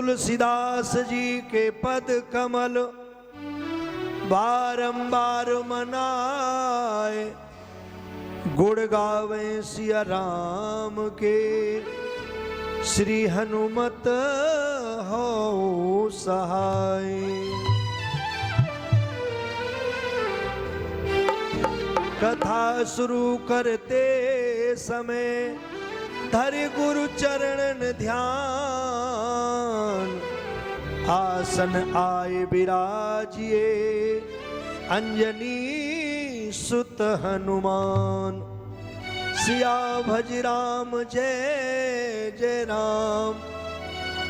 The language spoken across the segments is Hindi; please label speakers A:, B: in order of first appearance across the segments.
A: तुलसीदास जी के पद कमल बारंबार मनाए, गुण गावे सिया राम के श्री हनुमत हो सहाय। कथा शुरू करते समय धर गुरु चरणन ध्यान, आसन आए विराजिए अंजनी सुत हनुमान। सिया भज राम जय जय राम,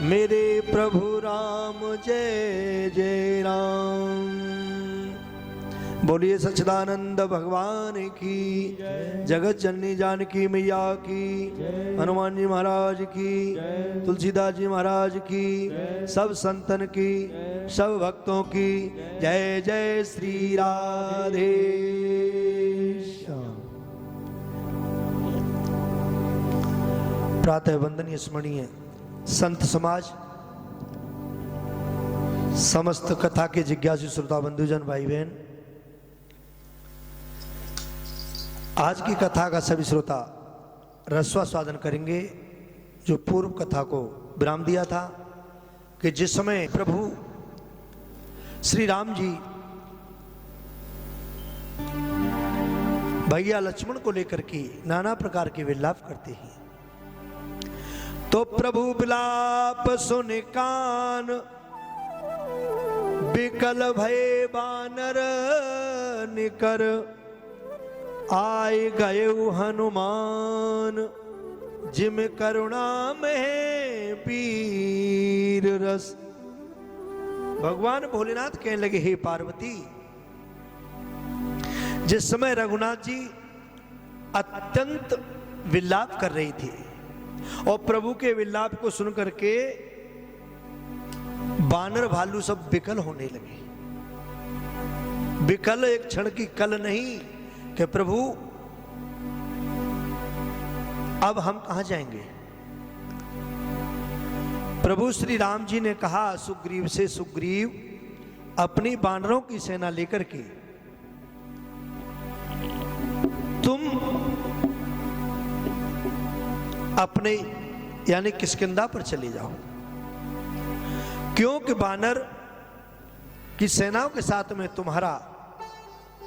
A: मेरे प्रभु राम जय जय राम। बोलिए सच्चिदानंद भगवान की, जगत जननी जानकी मैया की, हनुमान जी महाराज की, तुलसीदास जी महाराज की, सब संतन की, सब भक्तों की जय जय श्री राधे श्याम। प्रातः वंदनीय स्मरणीय संत समाज, समस्त कथा के जिज्ञासु श्रोता बंधुजन भाई बहन, आज की कथा का सभी श्रोता रस्वास्वादन करेंगे। जो पूर्व कथा को विराम दिया था कि जिस समय प्रभु श्री राम जी भैया लक्ष्मण को लेकर के नाना प्रकार के विलाप करते हैं, तो प्रभु विलाप सुन कान बिकल भय बानर निकर, आए गए हनुमान जिम करुणा में पीर रस। भगवान भोलेनाथ कहने लगे, हे पार्वती, जिस समय रघुनाथ जी अत्यंत विलाप कर रही थी और प्रभु के विलाप को सुन करके बानर भालू सब विकल होने लगे। विकल एक क्षण की कल नहीं कि प्रभु अब हम कहां जाएंगे। प्रभु श्री राम जी ने कहा सुग्रीव से, सुग्रीव अपनी बानरों की सेना लेकर के तुम अपने यानी किष्किंधा पर चले जाओ, क्योंकि बानर की सेनाओं के साथ में तुम्हारा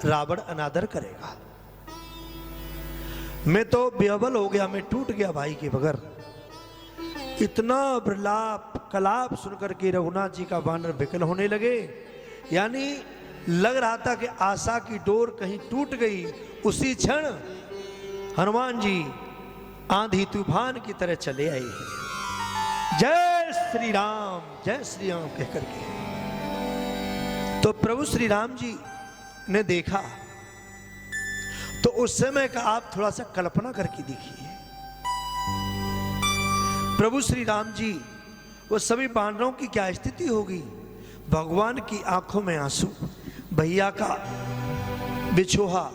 A: रावण अनादर करेगा। मैं तो बेअबल हो गया, मैं टूट गया भाई के बगैर। इतना विलाप कलाप सुनकर के रघुनाथ जी का बानर विकल होने लगे, यानी लग रहा था कि आशा की डोर कहीं टूट गई। उसी क्षण हनुमान जी आंधी तूफान की तरह चले आए, जय श्री राम कहकर के। तो प्रभु श्री राम जी ने देखा, तो उस समय का आप थोड़ा सा कल्पना करके देखिए। प्रभु श्री राम जी वो सभी बानरों की क्या स्थिति होगी। भगवान की आंखों में आंसू, भैया का बिछोहा,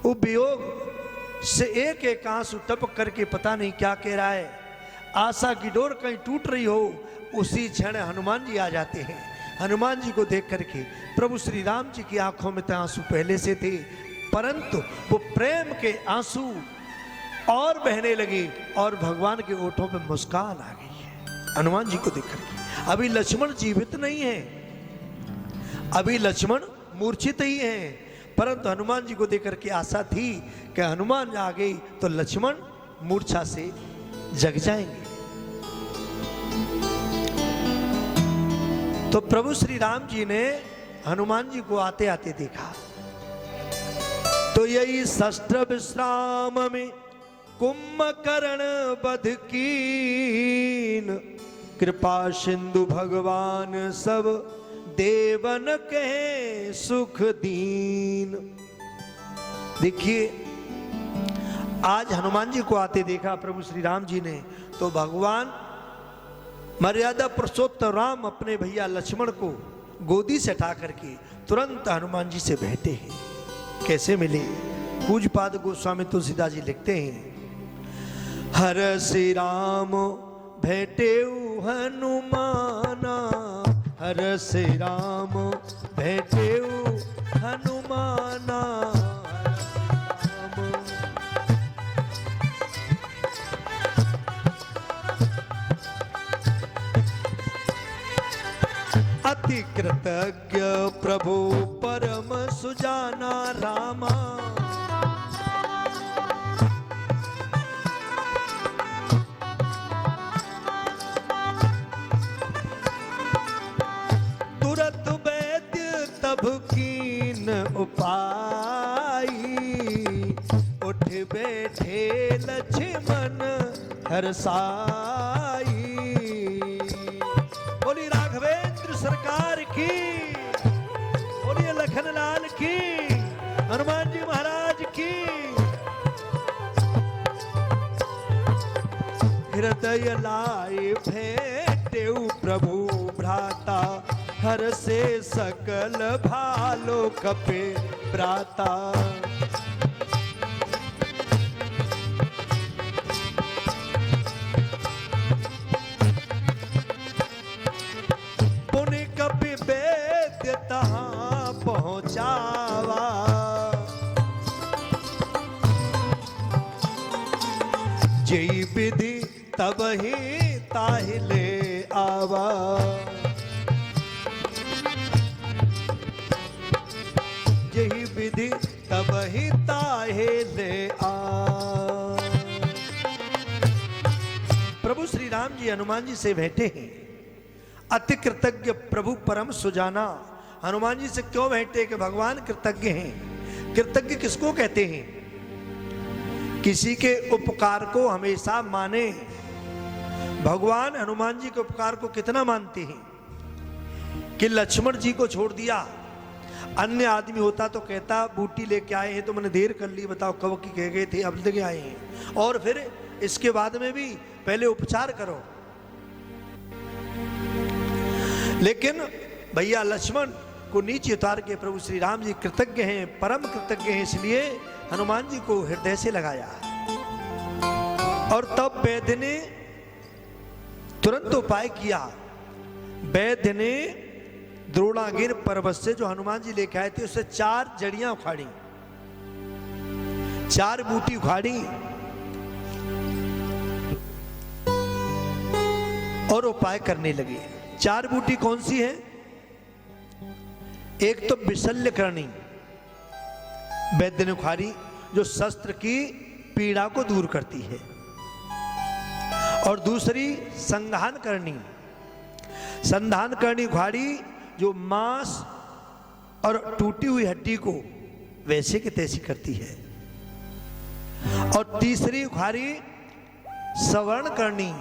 A: वो वियोग से एक एक आंसू टपक करके पता नहीं क्या कह रहा है। आशा की डोर कहीं टूट रही हो, उसी क्षण हनुमान जी आ जाते हैं। हनुमान जी को देख करके प्रभु श्री राम जी की आंखों में तो आंसू पहले से थे, परंतु वो प्रेम के आंसू और बहने लगे और भगवान के ओठों पे मुस्कान आ गई है हनुमान जी को देख करके। अभी लक्ष्मण जीवित नहीं है, अभी लक्ष्मण मूर्छित ही हैं, परंतु हनुमान जी को देख करके आशा थी कि हनुमान आ गई तो लक्ष्मण मूर्छा से जग जाएंगे। तो प्रभु श्री राम जी ने हनुमान जी को आते आते देखा, तो यही शस्त्र विश्राम में कुंभकर्ण बध कीन, कृपा सिंधु भगवान सब देवन के सुख दीन। देखिए आज हनुमान जी को आते देखा प्रभु श्री राम जी ने, तो भगवान मर्यादा पुरुषोत्तम राम अपने भैया लक्ष्मण को गोदी से उठा करके तुरंत हनुमान जी से बैठे हैं। कैसे मिले? पूज्यपाद गोस्वामी तुलसीदास जी लिखते हैं, हर श्री राम भेटेऊ हनुमाना, हर से राम भेटेऊ हनुमाना। अति कृतज्ञ प्रभु परम सुजाना रामा, तुरत वैद्य तब कीन उपाई, उठ बैठे लक्ष्मण हरसाई। बोली राघवेंद्र सरकार की, बोलिए लखनलाल की, हनुमान जी महाराज की। हृदय लाए भेटेऊ प्रभु भ्राता, हर से सकल भालो कपे प्राता। पुनि कपि वेद्य तहाँ पहुँचावा, जई विधि तब ही ताहि ले आवा। यही विधि तब ही ताहे ले आ। प्रभु श्री राम जी हनुमान जी से भेंटे हैं। अति कृतज्ञ प्रभु परम सुजाना। हनुमान जी से क्यों भेंटे कि भगवान कृतज्ञ हैं। कृतज्ञ किसको कहते हैं? किसी के उपकार को हमेशा माने। भगवान हनुमान जी के उपकार को कितना मानते हैं कि लक्ष्मण जी को छोड़ दिया। अन्य आदमी होता तो कहता बूटी लेके आए हैं तो मैंने देर कर ली, बताओ कब की कह गए थे अब लेके आए हैं, और फिर इसके बाद में भी पहले उपचार करो। लेकिन भैया लक्ष्मण को नीचे उतार के प्रभु श्री राम जी कृतज्ञ हैं, परम कृतज्ञ हैं, इसलिए हनुमान जी को हृदय से लगाया। और तब वैद्य ने तुरंत उपाय किया। वैद्य ने द्रोणागिर पर्वत से जो हनुमान जी लेके आए थे उससे 4 जड़ियां उखाड़ी, 4 बूटी उखाड़ी और उपाय करने लगे। 4 बूटी कौन सी है? एक तो विशल्य करनी वैद्य ने उखाड़ी, जो शस्त्र की पीड़ा को दूर करती है, और दूसरी संधान करनी, संधान करनी उखाड़ी जो मांस और टूटी हुई हड्डी को वैसे की तैसी करती है, और तीसरी उखाड़ी सवर्ण करनी,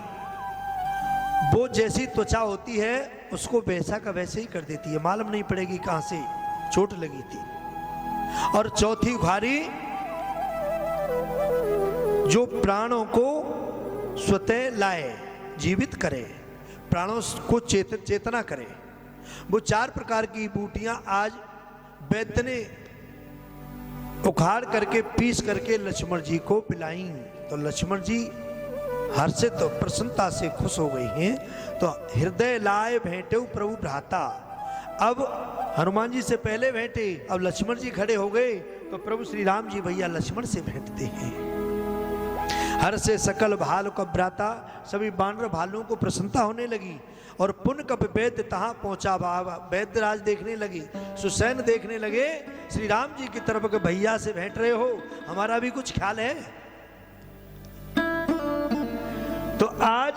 A: वो जैसी त्वचा होती है उसको वैसा का वैसे ही कर देती है, मालूम नहीं पड़ेगी कहां से चोट लगी थी। और चौथी उखाड़ी जो प्राणों को स्वतः लाए, जीवित करे, प्राणों को चेतना करे। वो 4 प्रकार की बूटियां आज वैद्य ने उखाड़ करके पीस करके लक्ष्मण जी को पिलाई। तो लक्ष्मण जी हर्षित तो प्रसन्नता से खुश हो गई हैं। तो हृदय लाए भेंटे प्रभु भ्राता। अब हनुमान जी से पहले भेंटे, अब लक्ष्मण जी खड़े हो गए तो प्रभु श्री राम जी भैया लक्ष्मण से भेंटते हैं। हर से सकल भाल को भ्राता, सभी बानर भालुओं को प्रसन्नता होने लगी। और पुन कप वैद्य तहां पहुंचा बाबा, वैद्य राज देखने लगे, सुसैन देखने लगे श्री राम जी की तरफ के भैया से भेंट रहे हो, हमारा भी कुछ ख्याल है। तो आज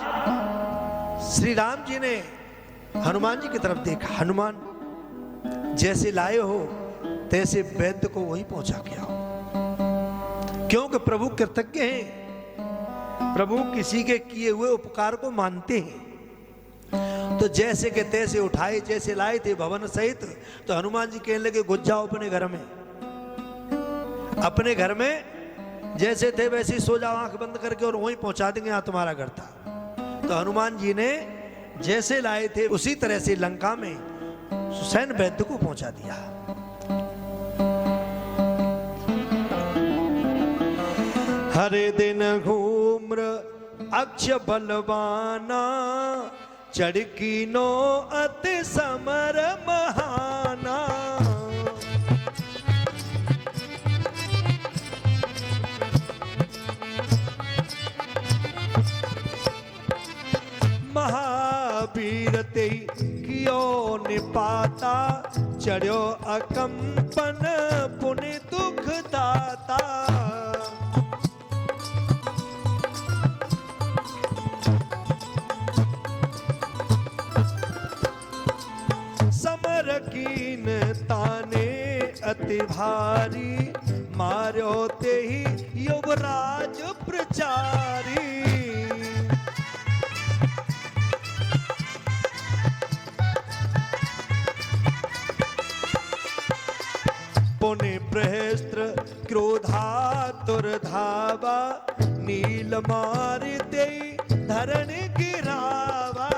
A: श्री राम जी ने हनुमान जी की तरफ देखा, हनुमान जैसे लाए हो तैसे वैद्य को वहीं पहुंचा के आओ, क्योंकि प्रभु कृतज्ञ हैं। प्रभु किसी के किए हुए उपकार को मानते हैं। तो जैसे के तैसे उठाए, जैसे लाए थे भवन सहित, तो हनुमान जी कहने लगे घुस जाओ अपने घर में, अपने घर में जैसे थे वैसे सो जाओ आंख बंद करके, और वहीं पहुंचा देंगे, यहाँ तुम्हारा घर था। तो हनुमान जी ने जैसे लाए थे उसी तरह से लंका में सुसैन वैद्य को पहुंचा दिया। हरे दिन घूम्र अक्ष बलवाना, चढ़की नो अति समर महाना। महावीर ते कियो निपाता, चढ़्यो अकंपन पुनि दुख दाता। समर कीन ताने अति भारी, मार्यो ते ही युवराज प्रचारी। पुनि प्रहस्त्र क्रोधातुर धावा, नील मारिते धरण गिरावा।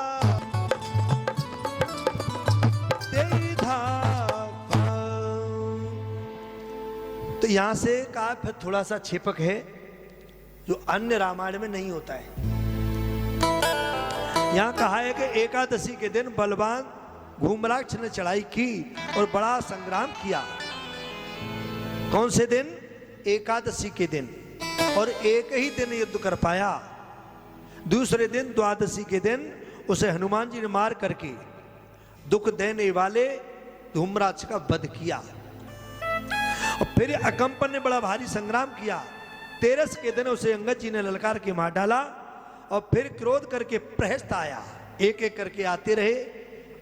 A: तो यहां से कहा फिर थोड़ा सा छेपक है जो अन्य रामायण में नहीं होता है। यहां कहा है कि एकादशी के दिन बलवान धूम्राक्ष ने चढ़ाई की और बड़ा संग्राम किया। कौन से दिन? एकादशी के दिन। और एक ही दिन युद्ध कर पाया। दूसरे दिन द्वादशी के दिन उसे हनुमान जी ने मार करके दुख देने वाले धूम्राक्ष का वध किया। और फिर अकंपन ने बड़ा भारी संग्राम किया। 13 के दिन उसे अंगद जी ने ललकार के मार डाला। और फिर क्रोध करके प्रहस्त आया। एक एक करके आते रहे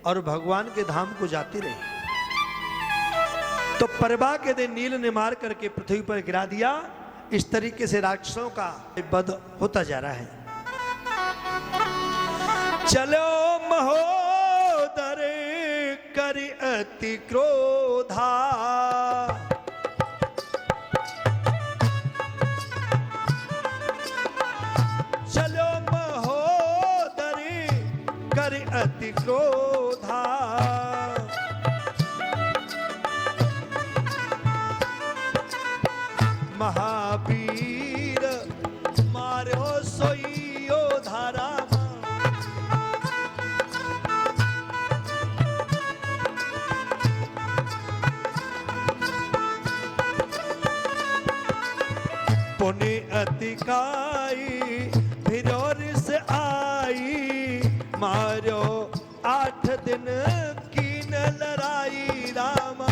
A: और भगवान के धाम को जाते रहे। तो परवा के दिन नील ने मार करके पृथ्वी पर गिरा दिया। इस तरीके से राक्षसों का वध होता जा रहा है। चलो महोदर करि अति क्रोधा, चलो महोदर करि अति क्रोधा। महावीर मारो सोई योधा रामा। पुनि अतिकाई फिर से आई, मारो 8 दिन की न लड़ाई रामा।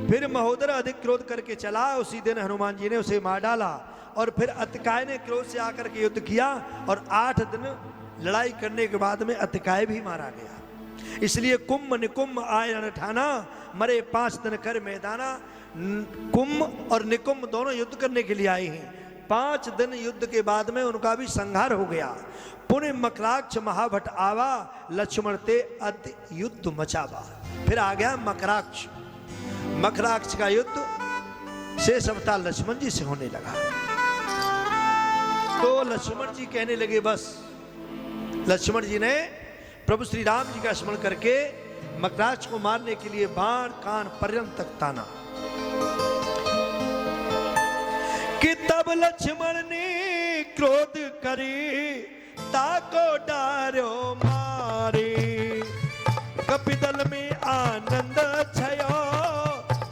A: फिर महोदर अधिक क्रोध करके चला। उसी दिन हनुमान जी ने उसे मार डाला। और फिर अतिकाय ने क्रोध से आकर के युद्ध किया। और 8 दिन लड़ाई करने के बाद में अतिकाय भी मारा गया। इसलिए कुंभ निकुंभ आए ठाना, मरे 5 दिन कर मैदाना। कुंभ और निकुंभ दोनों युद्ध करने के लिए आए हैं। 5 दिन युद्ध के बाद में उनका भी संहार हो गया। पुण्य मकराक्ष महाभट आवा, लक्ष्मण ते अति युद्ध मचावा। फिर आ गया मकराक्ष। मकराक्ष का युद्ध शेष अवतार लक्ष्मण जी से होने लगा। तो लक्ष्मण जी कहने लगे बस। लक्ष्मण जी ने प्रभु श्री राम जी का स्मरण करके मकराक्ष को मारने के लिए बाण कान पर्यंत तक ताना। कि तब लक्ष्मण ने क्रोध करी, ताको डार्यो मारे। कपिदल में आनंद छयो,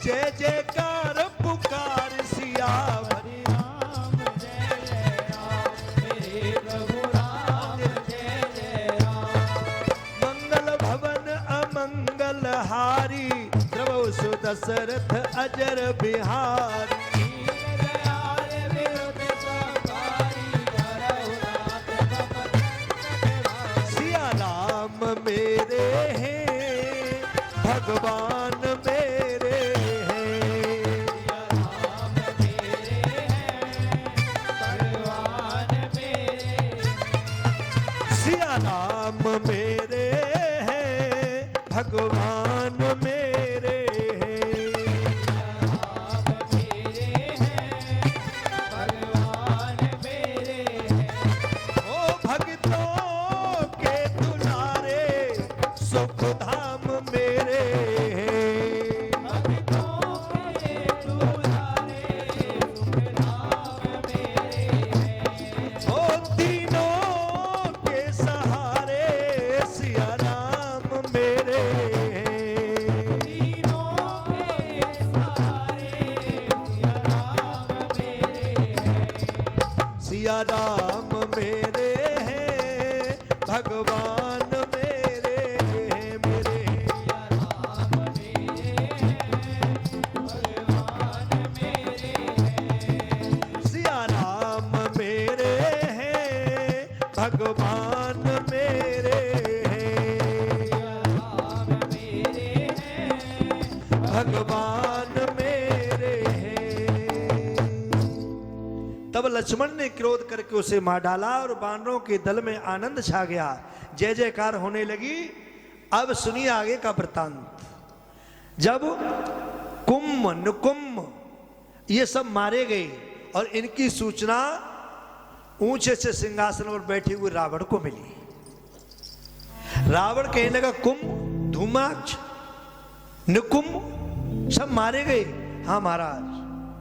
A: जय जयकार पुकार सियावरी राम। जय जय राम मेरे प्रभु राम, जय जय राम। मंगल भवन अमंगल हारी, द्रवौ सु दशरथ अजर बिहारी। सिया राम मेरे हैं, भगवान मेरे हैं। राम मेरे हैं, भगवान मेरे। सिया राम मेरे हैं, भगवान मेरे हैं। राम मेरे हैं, भगवान मेरे हैं। ओ भक्तों के दुलारे, सुख सिया राम मेरे हैं भगवान मेरे हैं, मेरे
B: सिया राम मेरे हैं भगवान मेरे हैं।
A: सिया राम मेरे हैं भगवान मेरे हैं,
B: राम मेरे हैं
A: भगवान मेरे हैं। तब लक्ष्मण ने क्रोध करके उसे मार डाला और वानरों के दल में आनंद छा गया, जय जयकार होने लगी। अब सुनिए आगे का वृतांत। जब कुंभ नुकुंभ ये सब मारे गए और इनकी सूचना ऊंचे से सिंहासन पर बैठे हुए रावण को मिली। रावण कहने लगा कुंभ धूमाक्ष नुकुंभ सब मारे गए। हाँ महाराज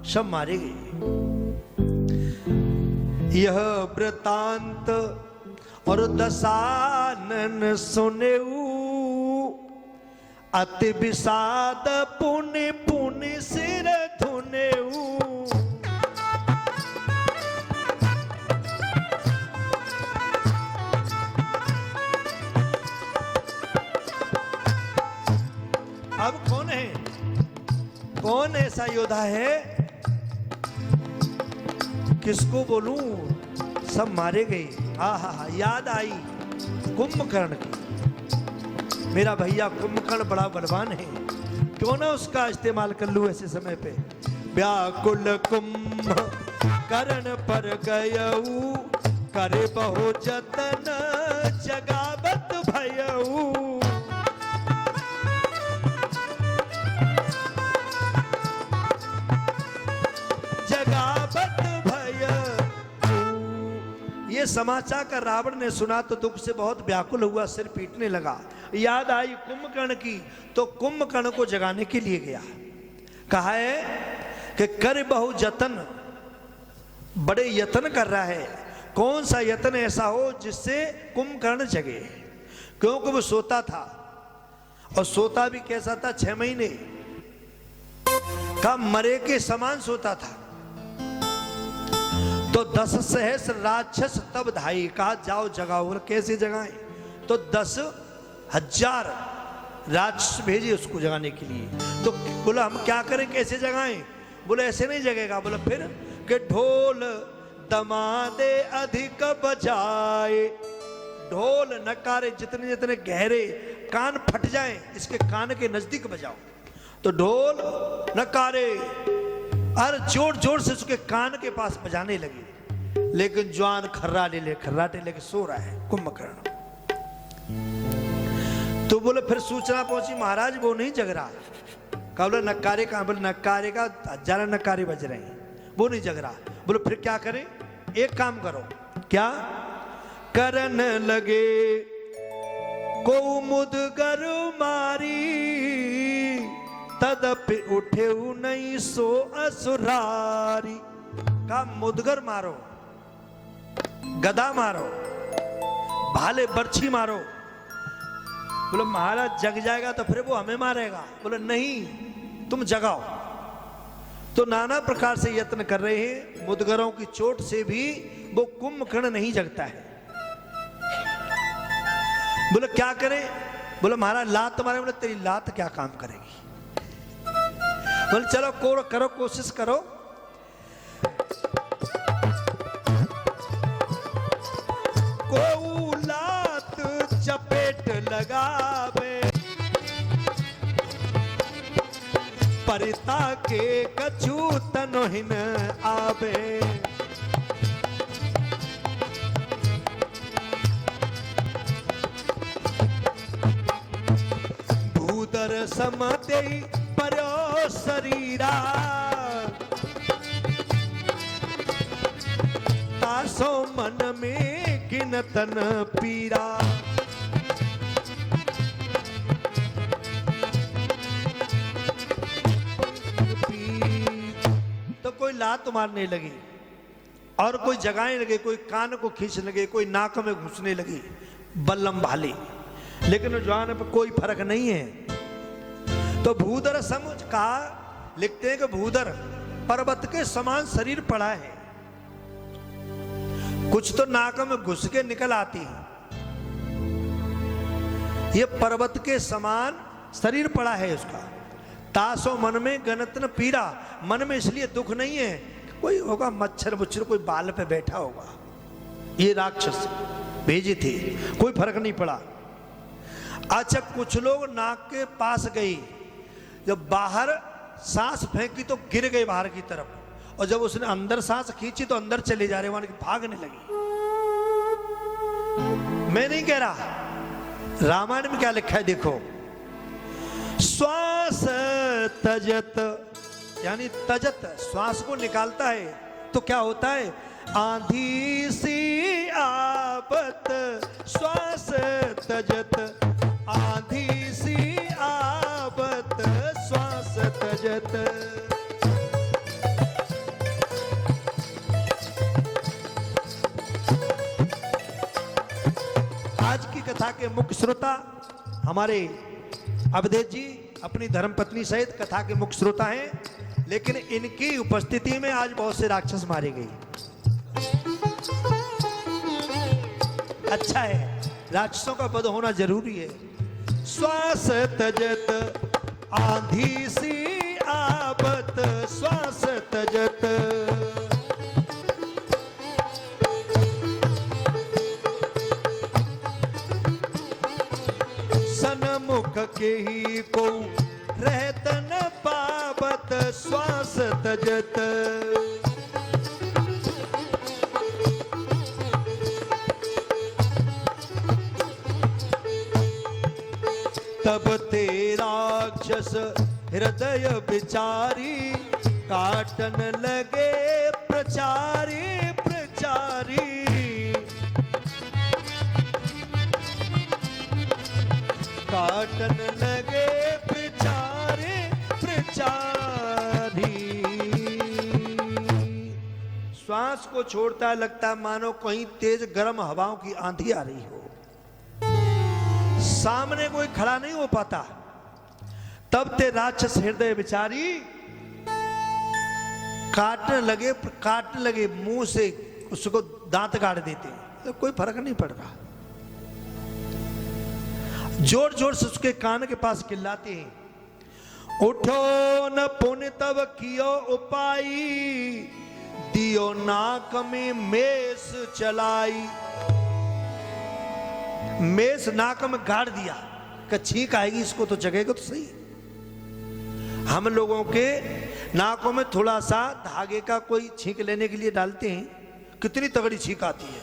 A: सब मारे गए। यह वृतांत और दशानन सुनेऊ, अति विषाद पुण्य पुण्य सिर धुनेऊ। अब कौन है, कौन ऐसा योद्धा है, किसको बोलूं, सब मारे गए। हा याद आई कुंभकर्ण की। मेरा भैया कुंभकर्ण बड़ा बलवान है, क्यों ना उसका इस्तेमाल कर लूं ऐसे समय पे। व्याकुल कुंभ कर्ण पर गयऊ, करे बहु जतन जगावत भयऊ। जगावत भय। ये समाचार का रावण ने सुना तो दुख से बहुत व्याकुल हुआ, सिर पीटने लगा। याद आई कुंभकर्ण की, तो कुंभकर्ण को जगाने के लिए गया। कहा है कि कर बहु जतन, बड़े यत्न कर रहा है। कौन सा यत्न ऐसा हो जिससे कुंभकर्ण जगे, क्योंकि वो सोता था और सोता भी कैसा था, 6 महीने का मरे के समान सोता था। तो 10 सहस्र राक्षस तब धाई, कहा जाओ जगाओ। कैसे जगाएं, तो 10,000 राक्षस भेजे उसको जगाने के लिए। तो बोला हम क्या करें, कैसे जगाएं। बोले ऐसे नहीं जगेगा। बोला फिर कि ढोल दमादे अधिक बजाए। ढोल नकारे जितने जितने गहरे, कान फट जाएं, इसके कान के नजदीक बजाओ। तो ढोल नकारे और जोर जोर से उसके कान के पास बजाने लगे। लेकिन जवान खर्राटे लेके सो रहा है कुंभकर्ण। तो बोले फिर सूचना पहुंची महाराज वो नहीं जग रहा। कहा बोले नक्कारे कहां, बोले नक्कारे का 1000 नक्कारे बज रहे हैं, वो नहीं जग रहा। बोले फिर क्या करें, एक काम करो। क्या करन लगे को मुदगर मारी, तदपि उठे नहीं सो असुरारी। का मुदगर मारो, गदा मारो, भाले बर्छी मारो। बोले महाराज जग जाएगा तो फिर वो हमें मारेगा। बोले नहीं तुम जगाओ। तो नाना प्रकार से यत्न कर रहे हैं, मुदगरों की चोट से भी वो कुंभकर्ण नहीं जगता है। बोले क्या करें। बोले महाराज लात मारे। बोले तेरी लात क्या काम करेगी। बोले चलो करो कोशिश करो। को लात चपेट लगावे, परिता के कछु तनोहिन आवे। भूदर समते परो शरीरा, तासो मन में गिनतन पीरा। तो कोई लात मारने लगी और कोई जगाने लगे, कोई कान को खींचने लगे, कोई नाक में घुसने लगी बल्लम भाले। लेकिन जवान पर कोई फर्क नहीं है। तो भूधर समझ कहा, लिखते हैं कि भूधर पर्वत के समान शरीर पड़ा है कुछ तो नाक में घुस के निकल आती है। ये पर्वत के समान शरीर पड़ा है उसका। तासो मन में गनत न पीड़ा, मन में इसलिए दुख नहीं है, कोई होगा मच्छर मुच्छर कोई बाल पे बैठा होगा। ये राक्षस भेजे थे, कोई फर्क नहीं पड़ा। अच्छा, कुछ लोग नाक के पास गई, जब बाहर सांस फेंकी तो गिर गए बाहर की तरफ, और जब उसने अंदर सांस खींची तो अंदर चले जा रहे, वहां भागने लगी। मैं नहीं कह रहा, रामायण में क्या लिखा है देखो। श्वास तजत, यानी तजत श्वास को निकालता है तो क्या होता है, आंधी सी आपत श्वास तजत, आंधी सी आपत श्वास तजत। आज की कथा के मुख्य श्रोता हमारे अवधेश जी अपनी धर्मपत्नी सहित कथा के मुख्य श्रोता हैं, लेकिन इनकी उपस्थिति में आज बहुत से राक्षस मारे गए। अच्छा है, राक्षसों का वध होना जरूरी है। श्वास तजत आंधी सी आपत श्वास तजत, सन्मुख के ही को रहतन पावत श्वास तजत। तब ते राक्षस हृदय विचारी, काटन लगे प्रचारी प्रचारी। काटन लगे प्रचारे प्रचारी। श्वास को छोड़ता लगता मानो कहीं तेज गर्म हवाओं की आंधी आ रही हो, सामने कोई खड़ा नहीं हो पाता। तब ते राक्षस हृदय विचारी, काटने लगे मुंह से उसको दांत गाड़ देते, तो कोई फर्क नहीं पड़ रहा। जोर जोर से उसके कान के पास चिल्लाते हैं, उठो न पुण्य तब कियो उपाई, दियो नाक में मेष चलाई। मेष नाक में गाड़ दिया कि छींक आएगी इसको तो जगेगा तो सही। हम लोगों के नाकों में थोड़ा सा धागे का कोई छींक लेने के लिए डालते हैं, कितनी तगड़ी छींक आती है।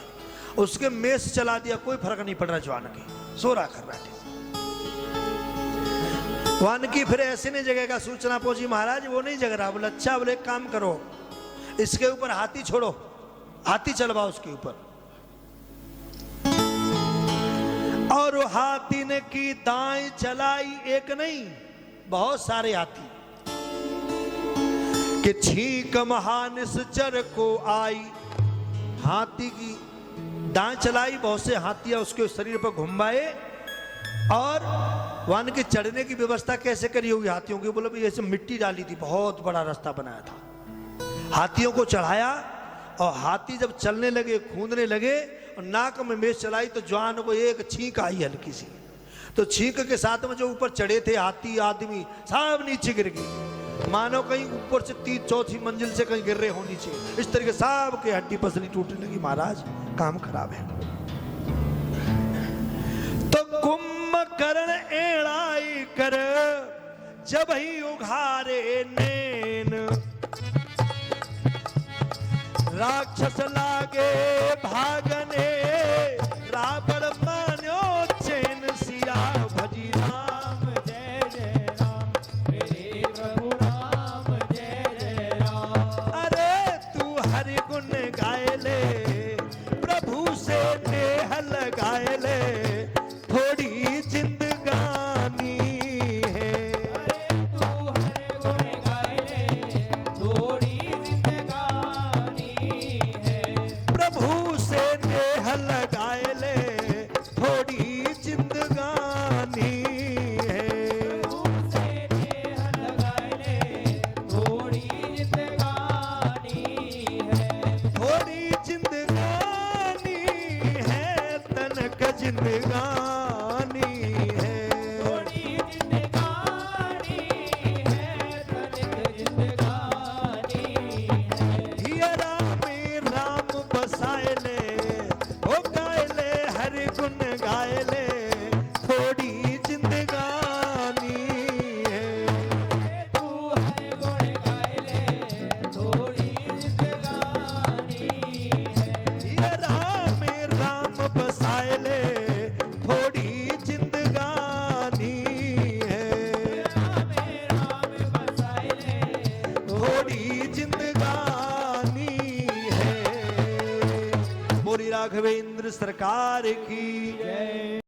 A: उसके मेष चला दिया, कोई फर्क नहीं पड़ रहा, जवान के सो रहा कर बैठे। वान की फिर ऐसे नहीं जगेगा, सूचना पहुंची महाराज वो नहीं जग रहा। बोले अच्छा, बोले एक काम करो, इसके ऊपर हाथी छोड़ो, हाथी चलवाओ उसके ऊपर। और हाथी ने की दाएं चलाई, एक नहीं बहुत सारे हाथी, कि छींक महानिश्चर को आई। हाथी की दाएं चलाई, बहुत से हाथियां उसके शरीर पर घुमाए। और वन के चढ़ने की व्यवस्था कैसे करी होगी हाथियों की, बोले भाई ऐसे मिट्टी डाली थी, बहुत बड़ा रास्ता बनाया था, हाथियों को चढ़ाया। और हाथी जब चलने लगे, कूदने लगे और नाक में मेष चलाई तो जवान को एक छींक आई हल्की सी, तो छींक के साथ में जो ऊपर चढ़े थे हाथी आदमी सब नीचे गिर गए, मानो कहीं ऊपर से 3-4 मंजिल से कहीं गिर रहे हो नीचे। इस तरीके सब के हड्डी पसली टूटने लगी। महाराज काम खराब है। तो कुंभकर्ण एड़ाई कर जब ही उघारे नैन, राक्षस लागे भागने रावण मान्यो चैन। सिया भजी राम
B: जय जय राम, मेरे प्रभु राम जय जय राम।
A: अरे तू हरि गुण गाए ले, प्रभु से नेह लगाए ले, थोड़ी जिंदगानी है।
B: अरे तू हरे गुण गाए ले, थोड़ी जिंदगानी है।
A: प्रभु से नेह लगाए ले, थोड़ी जिंदगानी है।
B: प्रभु से नेह लगाए ले, थोड़ी जिंदगानी है।
A: जिंदगानी है।
B: थोड़ी जिंदगानी है, तनिक जिंदगानी है।
A: हियरा में राम बसाए ले, ओ गाए ले हर गुण गाए ले, थोड़ी जिंदगानी है।
B: तू है गुण गाए ले, थोड़ी जिंदगानी है।
A: हियरा में राम बसाए ले, थोड़ी जिंदगानी है।
B: राम बसाए ले,
A: थोड़ी जिंदगानी है। बोली राघवेंद्र सरकार की
B: जय।